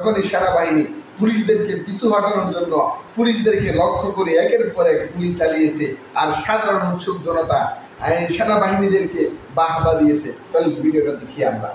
তখনই সেনাবাহিনী পুলিশদেরকে পিছু হটানোর জন্য পুলিশদেরকে লক্ষ্য করে একের পর এক গুলি চালিয়েছে, আর সাধারণ উৎসুক জনতা সেনাবাহিনীদেরকে বাহবা দিয়েছে। চল ভিডিওটা দেখি আমরা।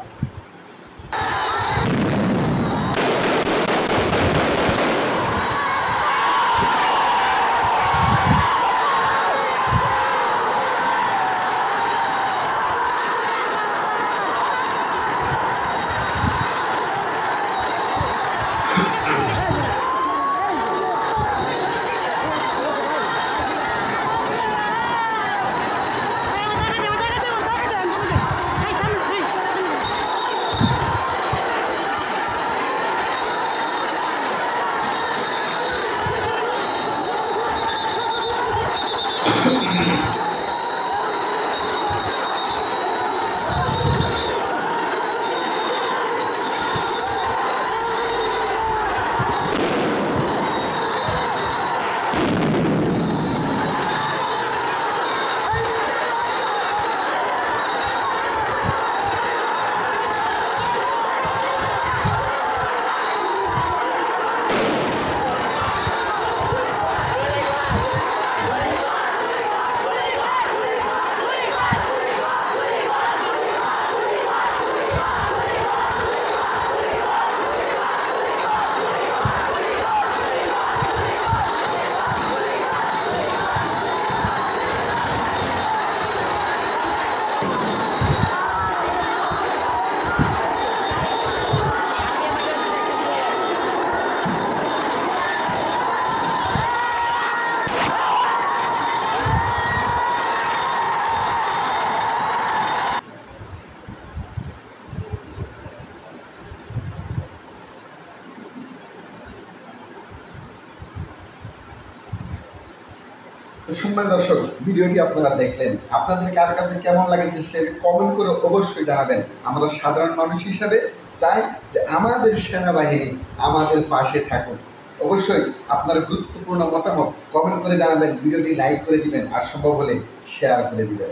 সম্মানিত দর্শক, ভিডিওটি আপনারা দেখলেন, আপনাদের কার কাছে কেমন লাগেছে সে কমেন্ট করে অবশ্যই জানাবেন। আমরা সাধারণ মানুষ হিসাবে চাই যে আমাদের সেনাবাহিনী আমাদের পাশে থাকুন। অবশ্যই আপনার গুরুত্বপূর্ণ মতামত কমেন্ট করে জানাবেন, ভিডিওটি লাইক করে দিবেন, আর সম্ভব হলে শেয়ার করে দিবেন।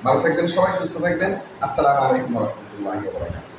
ভালো থাকবেন সবাই, সুস্থ থাকবেন। আসসালামু আলাইকুম ওয়া রাহমাতুল্লাহি ওয়া বারাকাতুহু।